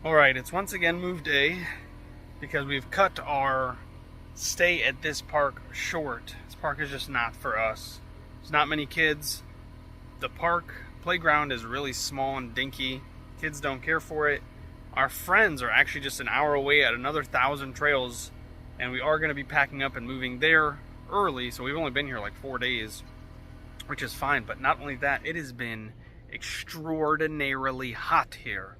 Alright, it's once again move day because we've cut our stay at this park short. This park is just not for us. There's not many kids. The park playground is really small and dinky. Kids don't care for it. Our friends are actually just an hour away at another 1,000 trails, and we are going to be packing up and moving there early, so we've only been here like 4 days, which is fine. But not only that, it has been extraordinarily hot here.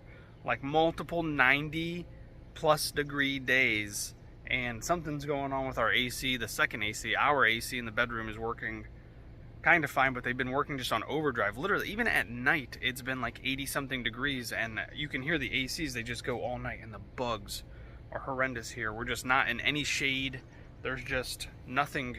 Like multiple 90 plus degree days, and something's going on with our AC. The second AC, our AC in the bedroom, is working kind of fine, but they've been working just on overdrive. Literally, even at night, it's been like 80 something degrees, and you can hear the ACs, they just go all night, and the bugs are horrendous here. We're just not in any shade. There's just nothing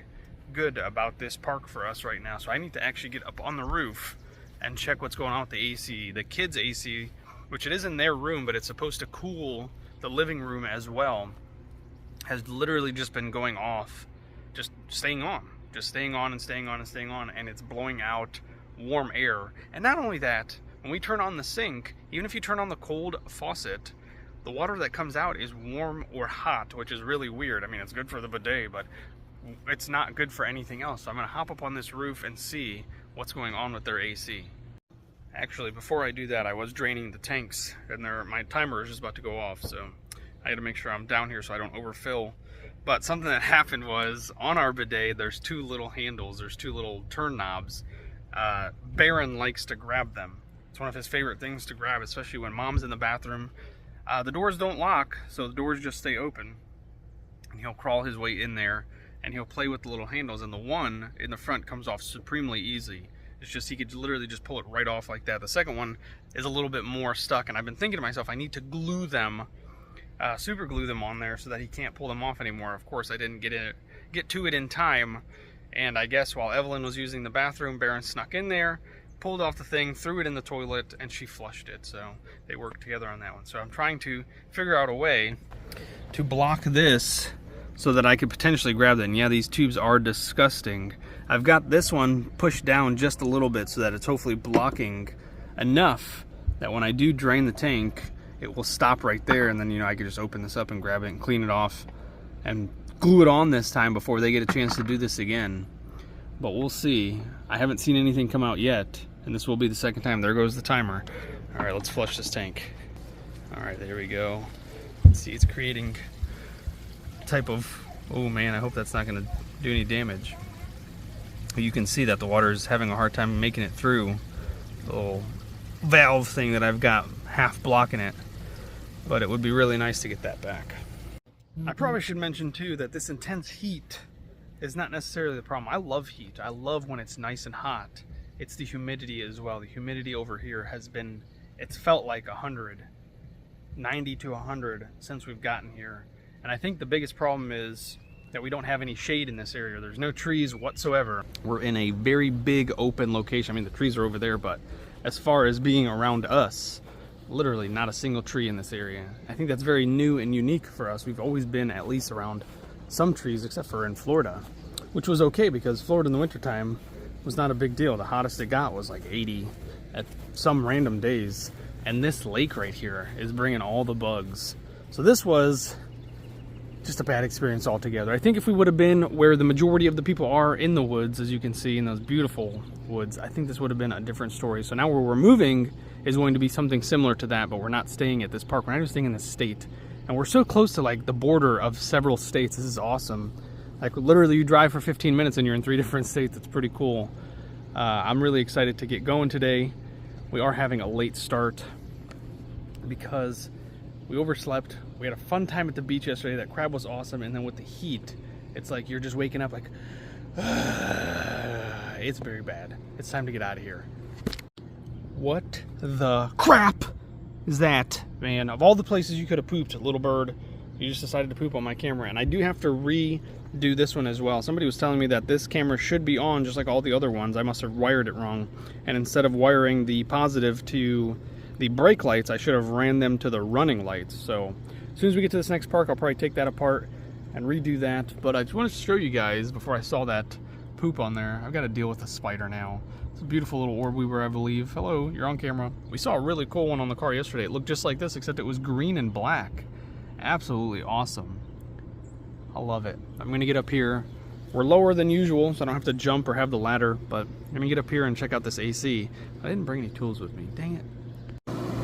good about this park for us right now, so I need to actually get up on the roof and check what's going on with the AC. The kids' AC, which it is in their room, but it's supposed to cool the living room as well, has literally just been going off, just staying on and staying on and staying on, and it's blowing out warm air. And not only that, when we turn on the sink, even if you turn on the cold faucet, the water that comes out is warm or hot, which is really weird. I mean, it's good for the bidet, but it's not good for anything else. So I'm gonna hop up on this roof and see what's going on with their AC. Actually, before I do that, I was draining the tanks, and my timer is just about to go off, so I gotta make sure I'm down here so I don't overfill. But something that happened was, on our bidet, there's two little handles, there's two little turn knobs. Baron likes to grab them. It's one of his favorite things to grab, especially when mom's in the bathroom. The doors don't lock, so the doors just stay open. And he'll crawl his way in there, and he'll play with the little handles, and the one in the front comes off supremely easy. It's just, he could literally just pull it right off like that. The second one is a little bit more stuck, and I've been thinking to myself, I need to glue them, super glue them on there so that he can't pull them off anymore. Of course, I didn't get to it in time, and I guess while Evelyn was using the bathroom, Baron snuck in there, pulled off the thing, threw it in the toilet, and she flushed it. So they worked together on that one. So I'm trying to figure out a way to block this so that I could potentially grab them. Yeah, these tubes are disgusting. I've got this one pushed down just a little bit so that it's hopefully blocking enough that when I do drain the tank, it will stop right there, and then, you know, I could just open this up and grab it and clean it off and glue it on this time before they get a chance to do this again. But we'll see. I haven't seen anything come out yet, and this will be the second time. There goes the timer. All right, let's flush this tank. All right, there we go. Let's see, it's creating a type of, oh man, I hope that's not gonna do any damage. You can see that the water is having a hard time making it through the little valve thing that I've got half blocking it, but it would be really nice to get that back. I probably should mention too that this intense heat is not necessarily the problem. I love heat. I love when it's nice and hot. It's the humidity as well. The humidity over here has been, it's felt like 100, 90 to 100 since we've gotten here. And I think the biggest problem is that we don't have any shade in this area. There's no trees whatsoever. We're in a very big open location. I mean, the trees are over there, but as far as being around us, literally not a single tree in this area. I think that's very new and unique for us. We've always been at least around some trees, except for in Florida, which was okay because Florida in the wintertime was not a big deal. The hottest it got was like 80 at some random days. And this lake right here is bringing all the bugs. So this was just a bad experience altogether. I think if we would have been where the majority of the people are in the woods, as you can see in those beautiful woods, I think this would have been a different story. So now where we're moving is going to be something similar to that, but we're not staying at this park. We're not even staying in this state. And we're so close to like the border of several states. This is awesome. Like literally you drive for 15 minutes and you're in 3 different states. It's pretty cool. I'm really excited to get going today. We are having a late start because we overslept. We had a fun time at the beach yesterday. That crab was awesome. And then with the heat, it's like you're just waking up like, it's very bad. It's time to get out of here. What the crap is that, man? Of all the places you could have pooped, little bird, you just decided to poop on my camera. And I do have to redo this one as well. Somebody was telling me that this camera should be on just like all the other ones. I must have wired it wrong. And instead of wiring the positive to the brake lights, I should have ran them to the running lights. So as soon as we get to this next park, I'll probably take that apart and redo that. But I just wanted to show you guys before I saw that poop on there. I've got to deal with a spider now. It's a beautiful little orb weaver, I believe. Hello, you're on camera. We saw a really cool one on the car yesterday. It looked just like this, except it was green and black. Absolutely awesome. I love it. I'm gonna get up here. We're lower than usual, so I don't have to jump or have the ladder, but let me get up here and check out this AC. I didn't bring any tools with me, dang it.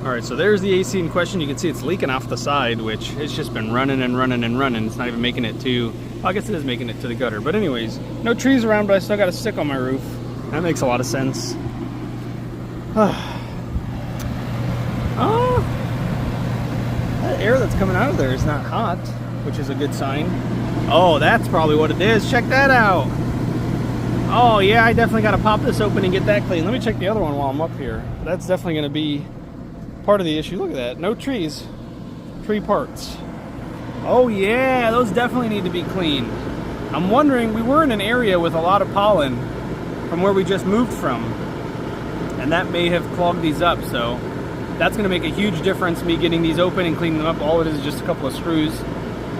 All right, so there's the AC in question. You can see it's leaking off the side, which it's just been running and running and running. It's not even making it to, well, I guess it is making it to the gutter. But anyways, no trees around, but I still got a stick on my roof. That makes a lot of sense. Oh, that air that's coming out of there is not hot, which is a good sign. Oh, that's probably what it is. Check that out. Oh yeah, I definitely got to pop this open and get that clean. Let me check the other one while I'm up here. That's definitely going to be part of the issue. Look at that. No trees. Tree parts. Oh yeah, those definitely need to be cleaned. I'm wondering, we were in an area with a lot of pollen from where we just moved from, and that may have clogged these up, so that's going to make a huge difference, me getting these open and cleaning them up. All it is just a couple of screws.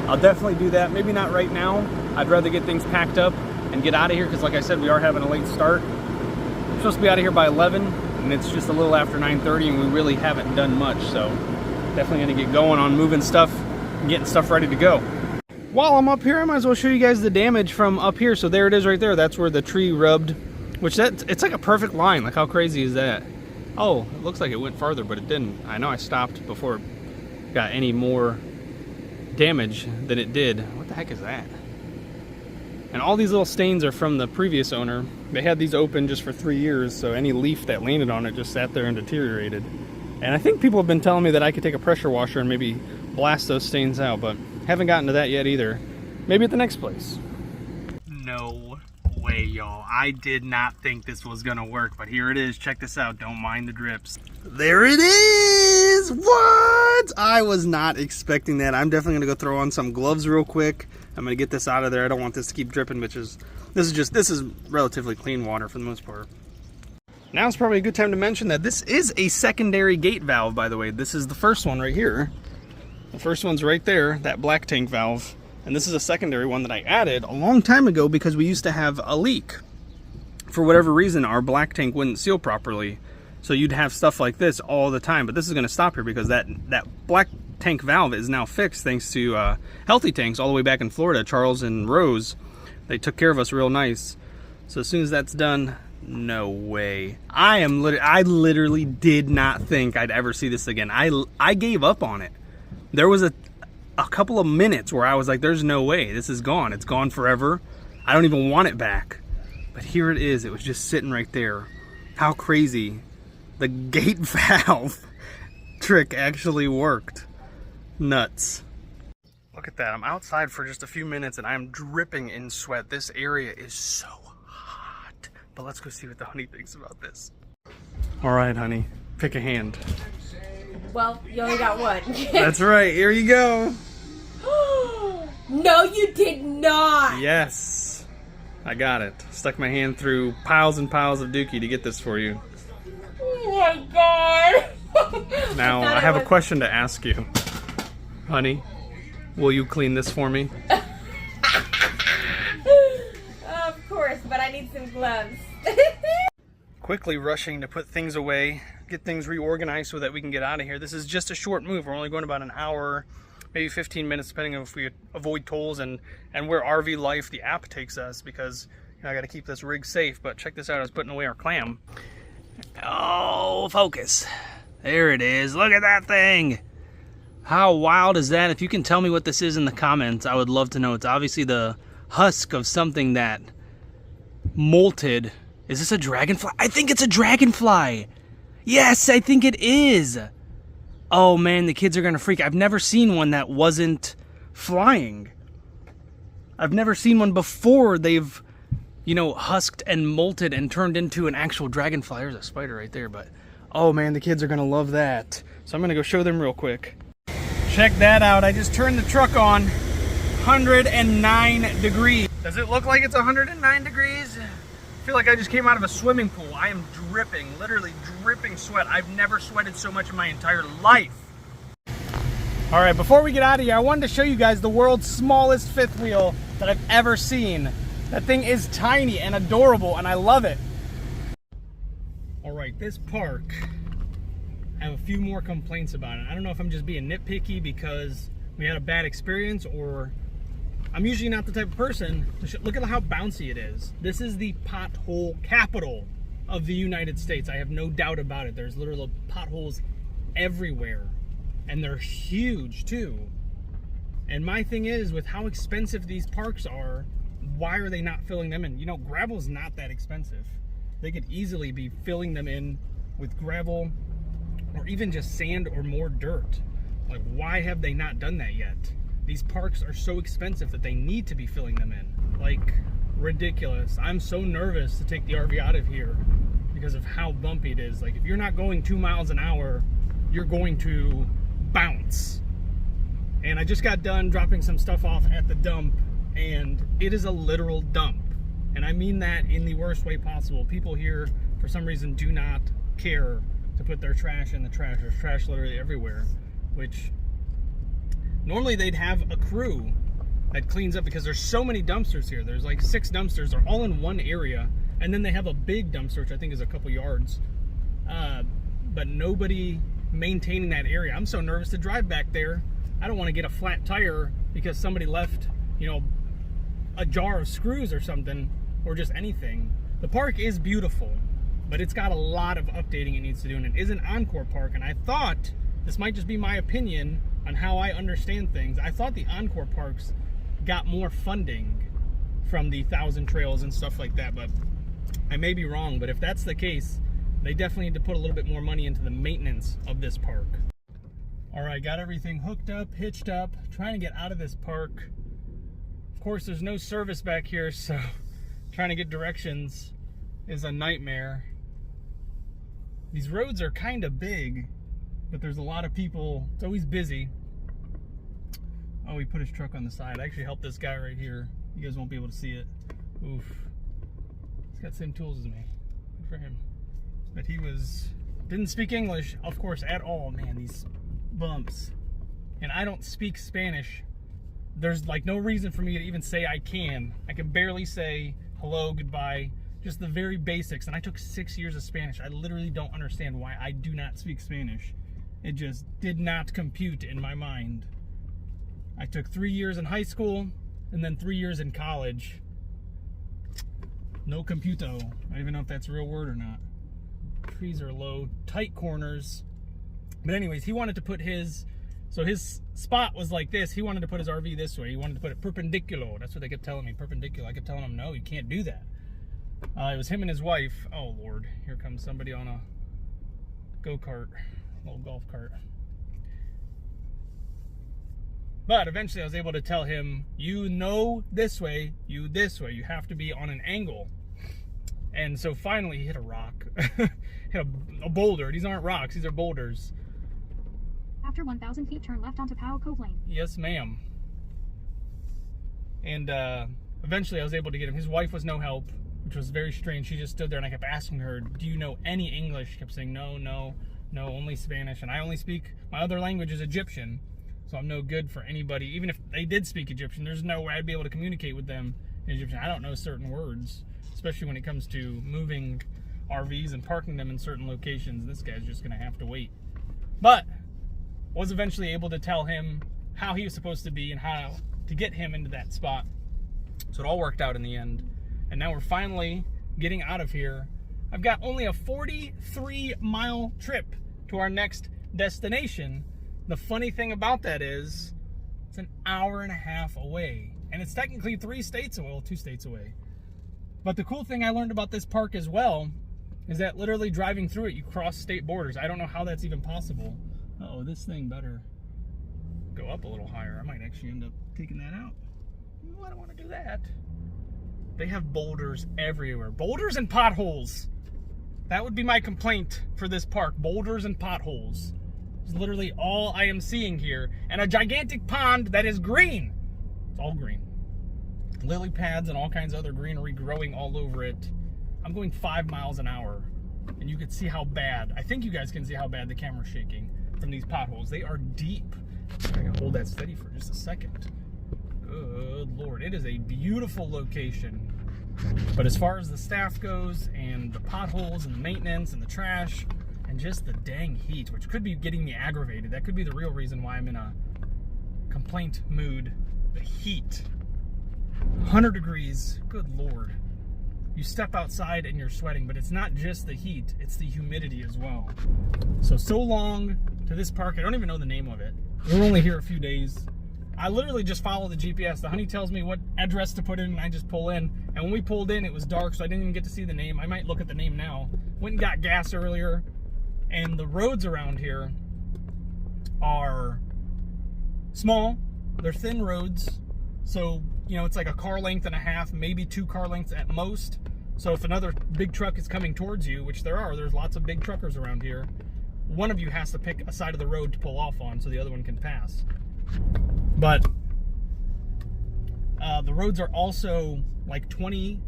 I'll definitely do that. Maybe not right now. I'd rather get things packed up and get out of here, because like I said, we are having a late start. I'm supposed to be out of here by 11, and it's just a little after 9:30, and we really haven't done much, so definitely going to get going on moving stuff and getting stuff ready to go. While I'm up here, I might as well show you guys the damage from up here. So there it is right there. That's where the tree rubbed, which it's like a perfect line. Like, how crazy is that? Oh, it looks like it went farther, but it didn't. I know I stopped before it got any more damage than it did. What the heck is that? And all these little stains are from the previous owner. They had these open just for 3 years, so any leaf that landed on it just sat there and deteriorated. And I think people have been telling me that I could take a pressure washer and maybe blast those stains out, but haven't gotten to that yet either. Maybe at the next place. No way, y'all. I did not think this was gonna work, but here it is. Check this out. Don't mind the drips. There it is! What? I was not expecting that. I'm definitely gonna go throw on some gloves real quick. I'm gonna get this out of there. I don't want this to keep dripping, which is, this is relatively clean water for the most part. Now is probably a good time to mention that this is a secondary gate valve, by the way. This is the first one right here. The first one's right there, that black tank valve. And this is a secondary one that I added a long time ago because we used to have a leak. For whatever reason, our black tank wouldn't seal properly. So you'd have stuff like this all the time. But this is gonna stop here because that black tank valve is now fixed thanks to Healthy Tanks all the way back in Florida. Charles and Rose, they took care of us real nice. So as soon as that's done, no way. I literally did not think I'd ever see this again. I gave up on it. There was a couple of minutes where I was like, there's no way, this is gone. It's gone forever. I don't even want it back. But here it is. It was just sitting right there. How crazy. The gate valve trick actually worked. Nuts. Look at that. I'm outside for just a few minutes and I'm dripping in sweat. This area is so hot. But let's go see what the honey thinks about this. All right, honey. Pick a hand. Well, you only got one. That's right. Here you go. No, you did not. Yes. I got it. Stuck my hand through piles and piles of dookie to get this for you. Oh my god. Now, I have a question to ask you. Honey, will you clean this for me? Of course, but I need some gloves. Quickly rushing to put things away, get things reorganized so that we can get out of here. This is just a short move. We're only going about an hour, maybe 15 minutes, depending on if we avoid tolls and where RV Life, the app, takes us, because you know, I got to keep this rig safe. But check this out. I was putting away our clam. Oh, focus. There it is. Look at that thing. How wild is that? If you can tell me what this is in the comments, I would love to know. It's obviously the husk of something that molted. Is this a dragonfly? I think it's a dragonfly. Yes, I think it is. Oh man, the kids are gonna freak. I've never seen one that wasn't flying. I've never seen one before they've, you know, husked and molted and turned into an actual dragonfly. There's a spider right there, but oh man, the kids are gonna love that. So I'm gonna go show them real quick. Check that out. I just turned the truck on. 109 degrees. Does it look like it's 109 degrees? I feel like I just came out of a swimming pool. I am dripping, literally dripping sweat. I've never sweated so much in my entire life. All right, before we get out of here, I wanted to show you guys the world's smallest fifth wheel that I've ever seen. That thing is tiny and adorable, and I love it. right, this park, I have a few more complaints about it. I don't know if I'm just being nitpicky because we had a bad experience, or I'm usually not the type of person. Look at how bouncy it is. This is the pothole capital of the United States. I have no doubt about it. There's literal potholes everywhere, and they're huge too. And my thing is, with how expensive these parks are, why are they not filling them in? You know, gravel's not that expensive. They could easily be filling them in with gravel or even just sand or more dirt. Like, why have they not done that yet? These parks are so expensive that they need to be filling them in. Like, ridiculous. I'm so nervous to take the RV out of here because of how bumpy it is. Like, if you're not going 2 miles an hour, you're going to bounce. And I just got done dropping some stuff off at the dump, and it is a literal dump. And I mean that in the worst way possible. People here, for some reason, do not care to put their trash in the trash. There's trash literally everywhere, which normally they'd have a crew that cleans up because there's so many dumpsters here. There's like 6 dumpsters. They're all in one area. And then they have a big dumpster, which I think is a couple yards. But nobody maintaining that area. I'm so nervous to drive back there. I don't want to get a flat tire because somebody left, you know, a jar of screws or something, or just anything. The park is beautiful, but it's got a lot of updating it needs to do, and it is an Encore park. And I thought, this might just be my opinion on how I understand things, I thought the Encore parks got more funding from the 1,000 Trails and stuff like that, but I may be wrong. But if that's the case, they definitely need to put a little bit more money into the maintenance of this park. All right, got everything hooked up, hitched up, trying to get out of this park. Of course, there's no service back here, so trying to get directions is a nightmare. These roads are kind of big, but there's a lot of people. It's always busy. Oh, he put his truck on the side. I actually helped this guy right here. You guys won't be able to see it. Oof. He's got the same tools as me. Good for him. But he didn't speak English, of course, at all. Man, these bumps. And I don't speak Spanish. There's like no reason for me to even say I can. I can barely say hello, goodbye, just the very basics. And I took 6 years of Spanish. I literally don't understand why I do not speak Spanish. It just did not compute in my mind. I took 3 years in high school and then 3 years in college. No computo. I don't even know if that's a real word or not. Trees are low, tight corners. But anyways, he wanted to put his spot was like this. He wanted to put his RV this way. He wanted to put it perpendicular. That's what they kept telling me, perpendicular. I kept telling him, no, you can't do that. It was him and his wife. Oh, Lord. Here comes somebody on a go-kart, little golf cart. But eventually I was able to tell him, you know this way, you this way. You have to be on an angle. And so finally he hit a rock. Hit a boulder. These aren't rocks, these are boulders. After 1,000 feet, turn left onto Powell Cove Lane. Yes, ma'am. And eventually I was able to get him. His wife was no help, which was very strange. She just stood there and I kept asking her, do you know any English? She kept saying, no, no, no, only Spanish. And I only speak, my other language is Egyptian. So I'm no good for anybody. Even if they did speak Egyptian, there's no way I'd be able to communicate with them in Egyptian. I don't know certain words, especially when it comes to moving RVs and parking them in certain locations. This guy's just gonna have to wait. But was eventually able to tell him how he was supposed to be and how to get him into that spot. So it all worked out in the end. And now we're finally getting out of here. I've got only a 43-mile trip to our next destination. The funny thing about that is it's an hour and a half away. And it's technically 3 states away, well, 2 states away. But the cool thing I learned about this park as well is that literally driving through it, you cross state borders. I don't know how that's even possible. Uh-oh, this thing better go up a little higher. I might actually end up taking that out. I don't want to do that. They have boulders everywhere. Boulders and potholes. That would be my complaint for this park. Boulders and potholes. It's literally all I am seeing here. And a gigantic pond that is green. It's all green. Lily pads and all kinds of other greenery growing all over it. I'm going 5 miles an hour. And you can see how bad, I think you guys can see how bad the camera's shaking from these potholes. They are deep. I can hold that steady for just a second. Good Lord. It is a beautiful location. But as far as the staff goes, and the potholes, and the maintenance, and the trash, and just the dang heat, which could be getting me aggravated. That could be the real reason why I'm in a complaint mood. The heat. 100 degrees. Good Lord. You step outside and you're sweating, but it's not just the heat, it's the humidity as well. So long to this park. I don't even know the name of it. We're only here a few days. I literally just follow the GPS. The honey tells me what address to put in, and I just pull in. And when we pulled in, it was dark, so I didn't even get to see the name. I might look at the name now. Went and got gas earlier. And the roads around here are small. They're thin roads. So, you know, it's like a car length and a half, maybe 2 car lengths at most. So if another big truck is coming towards you, which there's lots of big truckers around here, one of you has to pick a side of the road to pull off on so the other one can pass. But the roads are also like 20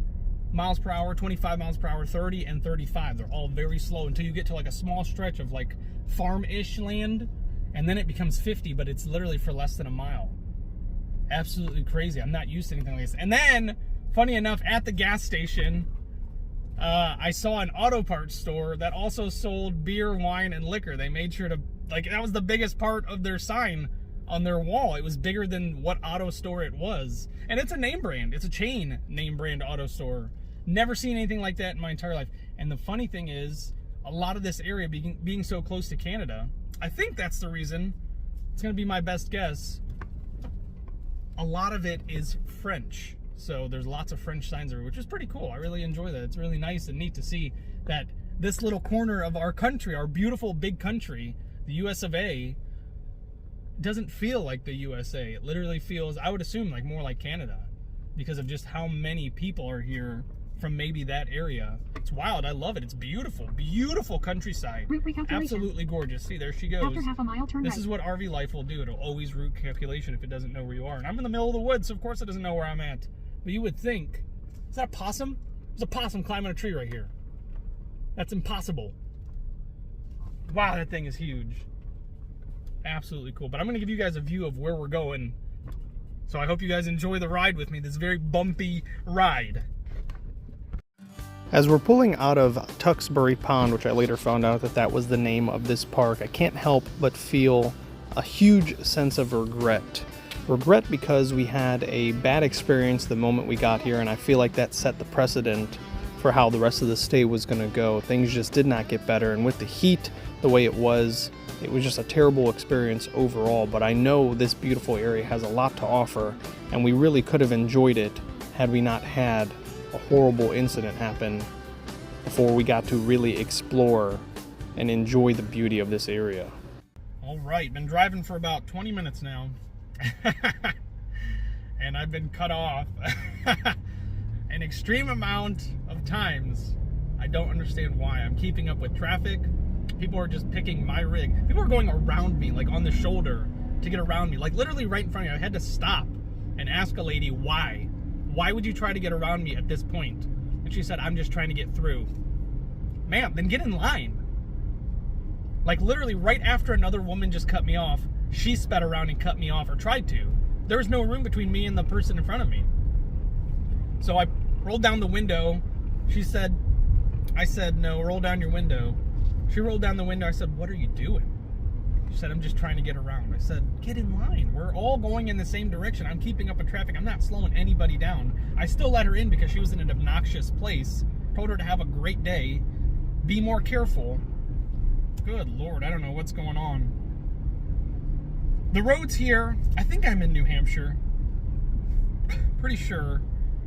miles per hour, 25 miles per hour, 30 and 35. They're all very slow until you get to like a small stretch of like farm-ish land, and then it becomes 50, but it's literally for less than a mile. Absolutely crazy. I'm not used to anything like this. And then, funny enough, at the gas station, I saw an auto parts store that also sold beer, wine, and liquor. They made sure to, like, that was the biggest part of their sign on their wall. It was bigger than what auto store it was. And it's a name brand. It's a chain name brand auto store. Never seen anything like that in my entire life. And the funny thing is, a lot of this area being so close to Canada, I think that's the reason. It's going to be my best guess. A lot of it is French. So there's lots of French signs everywhere, which is pretty cool. I really enjoy that. It's really nice and neat to see that this little corner of our country, our beautiful big country, the US of A, doesn't feel like the USA. It literally feels, I would assume, like more like Canada because of just how many people are here from maybe that area. It's wild. I love it. It's beautiful. Beautiful countryside. Route recalculation. Absolutely gorgeous. See, there she goes. After half a mile, turn This right. is what RV life will do. It'll always route calculation if it doesn't know where you are. And I'm in the middle of the woods, so of course it doesn't know where I'm at. But you would think, is that a possum? There's a possum climbing a tree right here. That's impossible. Wow, that thing is huge. Absolutely cool. But I'm going to give you guys a view of where we're going. So I hope you guys enjoy the ride with me, this very bumpy ride. As we're pulling out of Tuxbury Pond, which I later found out that was the name of this park, I can't help but feel a huge sense of regret. Regret because we had a bad experience the moment we got here, and I feel like that set the precedent for how the rest of the stay was going to go. Things just did not get better, and with the heat the way it was just a terrible experience overall. But I know this beautiful area has a lot to offer, and we really could have enjoyed it had we not had a horrible incident happen before we got to really explore and enjoy the beauty of this area. All right, been driving for about 20 minutes now. And I've been cut off an extreme amount of times. I don't understand why. I'm keeping up with traffic. People are just picking my rig. People are going around me, like on the shoulder to get around me, like literally right in front of me. I had to stop and ask a lady why. Why would you try to get around me at this point? And she said, I'm just trying to get through. Ma'am, then get in line. Like literally right after another woman just cut me off, she sped around and cut me off, or tried to. There was no room between me and the person in front of me. So I rolled down the window. I said, no, roll down your window. She rolled down the window. I said, what are you doing? She said, I'm just trying to get around. I said, get in line. We're all going in the same direction. I'm keeping up with traffic. I'm not slowing anybody down. I still let her in because she was in an obnoxious place. Told her to have a great day. Be more careful. Good Lord, I don't know what's going on. The roads here, I think I'm in New Hampshire. Pretty sure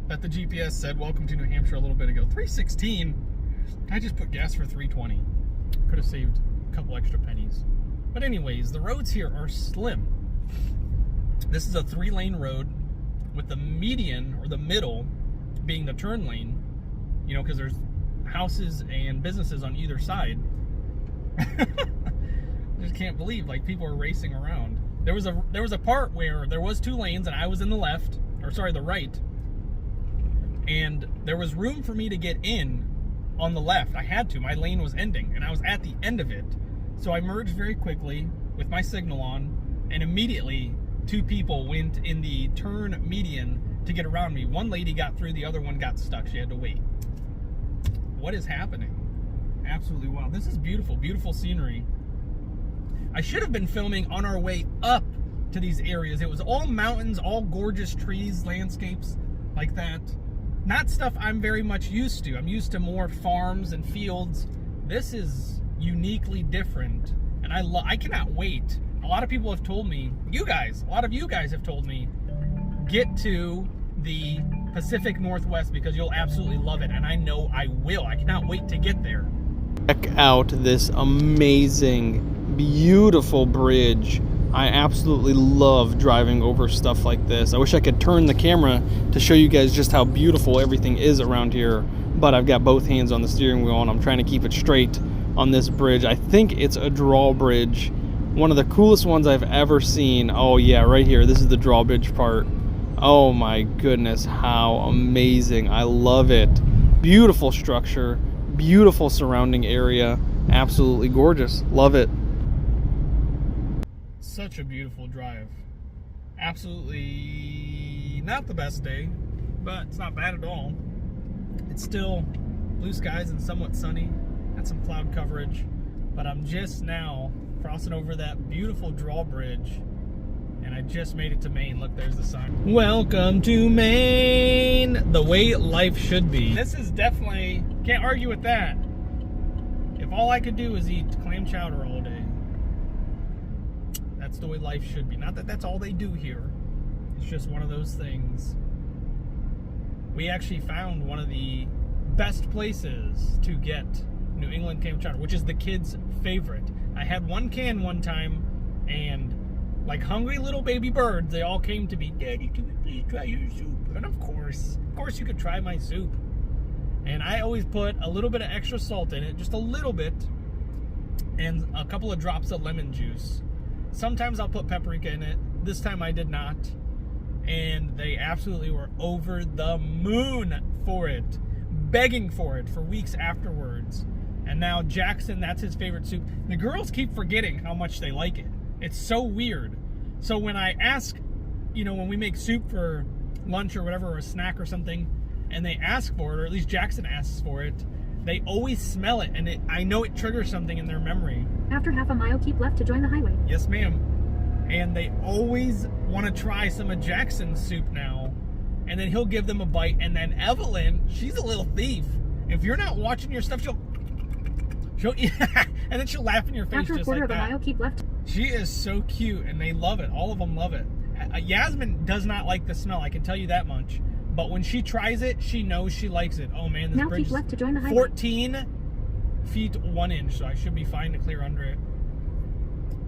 that the GPS said, welcome to New Hampshire a little bit ago. 316. I just put gas for 320. Could have saved a couple extra pennies. But anyways, the roads here are slim. This is a 3-lane road with the median, or the middle, being the turn lane. You know, because there's houses and businesses on either side. I just can't believe, like, people are racing around. There was a part where there was 2 lanes and I was in the left, or sorry, the right. And there was room for me to get in on the left. I had to. My lane was ending and I was at the end of it. So I merged very quickly with my signal on, and immediately 2 people went in the turn median to get around me. One lady got through, the other one got stuck. She had to wait. What is happening? Absolutely wild. This is beautiful, beautiful scenery. I should have been filming on our way up to these areas. It was all mountains, all gorgeous trees, landscapes like that. Not stuff I'm very much used to. I'm used to more farms and fields. This is uniquely different, and I cannot wait. A lot of people have told me, a lot of you guys have told me, get to the Pacific Northwest because you'll absolutely love it, and I know I will. I cannot wait to get there. Check out this amazing, beautiful bridge. I absolutely love driving over stuff like this. I wish I could turn the camera to show you guys just how beautiful everything is around here, but I've got both hands on the steering wheel and I'm trying to keep it straight on this bridge. I think it's a drawbridge. One of the coolest ones I've ever seen. Oh yeah, right here. This is the drawbridge part. Oh my goodness, how amazing. I love it. Beautiful structure, beautiful surrounding area. Absolutely gorgeous. Love it. Such a beautiful drive. Absolutely not the best day, but it's not bad at all. It's still blue skies and somewhat sunny. Got some cloud coverage, but I'm just now crossing over that beautiful drawbridge, and I just made it to Maine. Look, there's the sign. Welcome to Maine, the way life should be. This is definitely, can't argue with that. If all I could do is eat clam chowder all day, that's the way life should be. Not that that's all they do here. It's just one of those things. We actually found one of the best places to get New England clam chowder, which is the kids' favorite. I had one can one time, and like hungry little baby birds, they all came to me, Daddy, can we please try your soup? And of course you could try my soup. And I always put a little bit of extra salt in it, just a little bit, and a couple of drops of lemon juice. Sometimes I'll put paprika in it. This time I did not. And they absolutely were over the moon for it, begging for it for weeks afterwards. And now Jackson, that's his favorite soup. The girls keep forgetting how much they like it. It's so weird. So when I ask, when we make soup for lunch or whatever, or a snack or something, and they ask for it, or at least Jackson asks for it, they always smell it, and I know it triggers something in their memory. After half a mile, keep left to join the highway. Yes, ma'am. And they always want to try some of Jackson's soup now, and then he'll give them a bite, and then Evelyn, she's a little thief. If you're not watching your stuff, she'll and then she'll laugh in your face. After a just quarter like of a that. mile, keep left. She is so cute, and they love it. All of them love it. Yasmin does not like the smell, I can tell you that much. But when she tries it, she knows she likes it. Oh man, this now bridge keep left to join the highway. 14 feet 1 inch, so I should be fine to clear under it.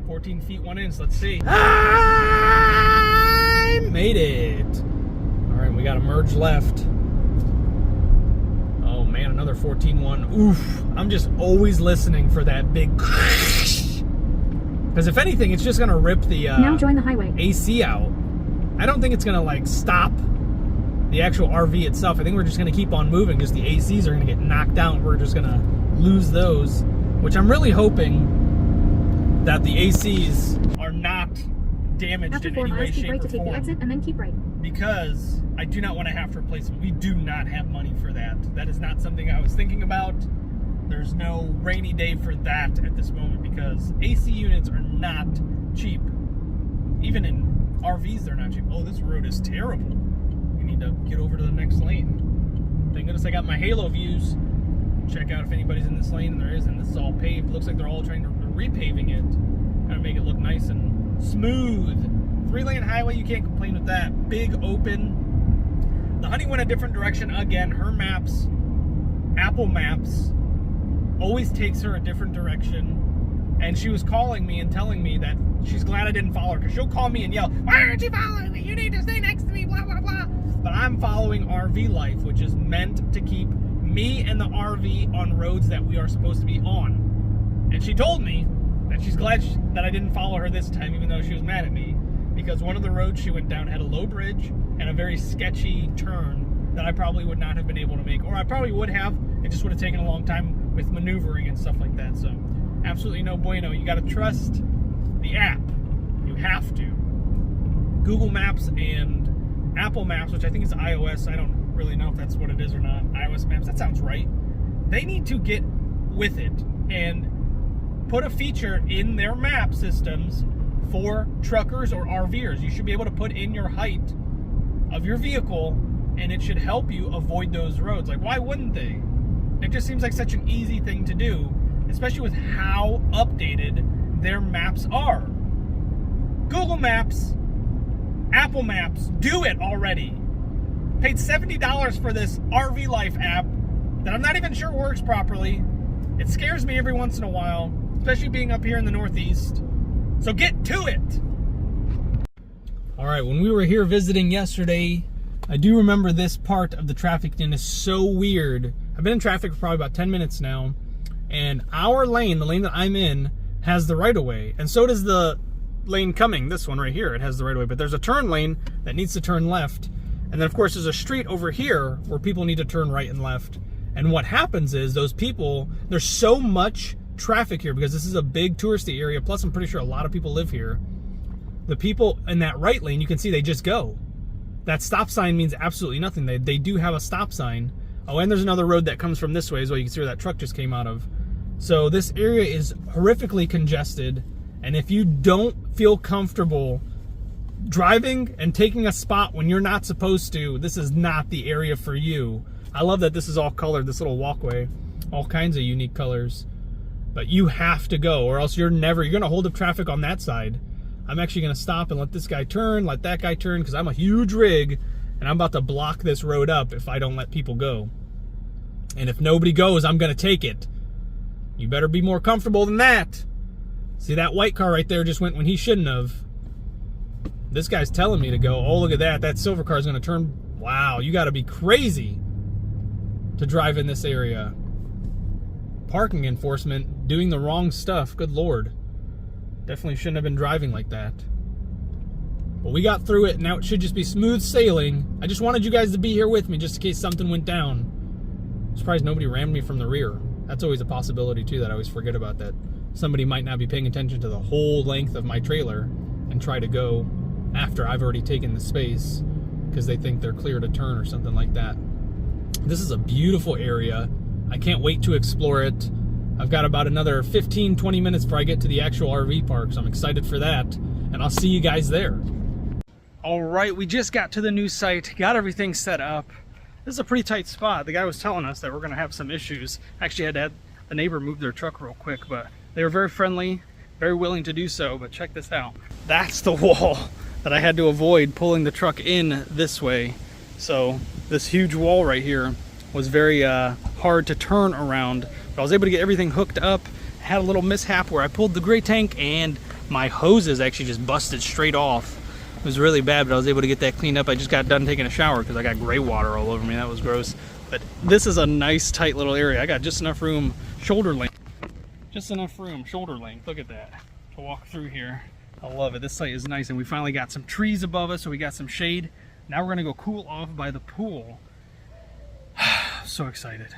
14 feet 1 inch. Let's see. I made it. All right, we got to merge left. Oh man, another 14.1. Oof. I'm just always listening for that big. Because if anything, it's just gonna rip the now join the highway. AC out. I don't think it's gonna like stop the actual RV itself. I think we're just gonna keep on moving because the ACs are gonna get knocked out. We're just gonna lose those, which I'm really hoping that the ACs are not damaged After in 4 any way, miles, keep shape, right or to take the form. exit and then keep right. Because I do not want to have to replace them. We do not have money for that. That is not something I was thinking about. There's no rainy day for that at this moment because AC units are not cheap. Even in RVs, they're not cheap. Oh, this road is terrible. We need to get over to the next lane. Thank goodness I got my halo views. Check out if anybody's in this lane, and there isn't. This is all paved. Looks like they're all trying to repaving it. Trying to make it look nice and smooth. 3-lane highway, you can't complain with that. Big open. The honey went a different direction again. Her maps, Apple Maps, always takes her a different direction. And she was calling me and telling me that she's glad I didn't follow her, because she'll call me and yell, "Why aren't you following me? You need to stay next to me, blah, blah, blah." But I'm following RV life, which is meant to keep me and the RV on roads that we are supposed to be on. And she told me that she's glad that I didn't follow her this time, even though she was mad at me, because one of the roads she went down had a low bridge and a very sketchy turn that I probably would not have been able to make, or I probably would have. It just would have taken a long time with maneuvering and stuff like that. So absolutely no bueno. You got to trust the app. You have to. Google Maps and Apple Maps, which I think is iOS. I don't really know if that's what it is or not. iOS Maps, that sounds right. They need to get with it and put a feature in their map systems for truckers or RVers. You should be able to put in your height of your vehicle, and it should help you avoid those roads. Like, why wouldn't they? It just seems like such an easy thing to do, especially with how updated their maps are. Google Maps, Apple Maps, do it already. Paid $70 for this RV Life app that I'm not even sure works properly. It scares me every once in a while, especially being up here in the Northeast. So get to it. All right, when we were here visiting yesterday, I do remember this part of the traffic and it's so weird. I've been in traffic for probably about 10 minutes now, and our lane, the lane that I'm in, has the right of way, and so does the lane coming, this one right here, it has the right of way, but there's a turn lane that needs to turn left, and then of course there's a street over here where people need to turn right and left. And what happens is those people, there's so much traffic here because this is a big touristy area, plus I'm pretty sure a lot of people live here. The people in that right lane, you can see they just go. That stop sign means absolutely nothing. They do have a stop sign. Oh, and there's another road that comes from this way as well. You can see where that truck just came out of. So this area is horrifically congested, and if you don't feel comfortable driving and taking a spot when you're not supposed to, this is not the area for you. I love that this is all colored, this little walkway, all kinds of unique colors. But you have to go, or else you're gonna hold up traffic on that side. I'm actually gonna stop and let this guy turn, let that guy turn, because I'm a huge rig, and I'm about to block this road up if I don't let people go. And if nobody goes, I'm gonna take it. You better be more comfortable than that. See, that white car right there just went when he shouldn't have. This guy's telling me to go. Oh, look at that. That silver car is going to turn. Wow, you got to be crazy to drive in this area. Parking enforcement doing the wrong stuff. Good Lord. Definitely shouldn't have been driving like that. But we got through it. Now it should just be smooth sailing. I just wanted you guys to be here with me just in case something went down. I'm surprised nobody rammed me from the rear. That's always a possibility too that I always forget about, that somebody might not be paying attention to the whole length of my trailer and try to go after I've already taken the space because they think they're clear to turn or something like that. This is a beautiful area. I can't wait to explore it. I've got about another 15-20 minutes before I get to the actual RV park, so I'm excited for that, and I'll see you guys there. All right, we just got to the new site, got everything set up. This is a pretty tight spot. The guy was telling us that we're gonna have some issues. Actually had to have the neighbor move their truck real quick, but they were very friendly, very willing to do so. But check this out. That's the wall that I had to avoid pulling the truck in this way. So this huge wall right here was very hard to turn around. But I was able to get everything hooked up. I had a little mishap where I pulled the gray tank and my hoses actually just busted straight off. It was really bad, but I was able to get that cleaned up. I just got done taking a shower because I got gray water all over me. That was gross. But this is a nice tight little area. I got just enough room, shoulder length. Just enough room, shoulder length. Look at that, to walk through here. I love it. This site is nice, and we finally got some trees above us, so we got some shade. Now we're gonna go cool off by the pool. So excited.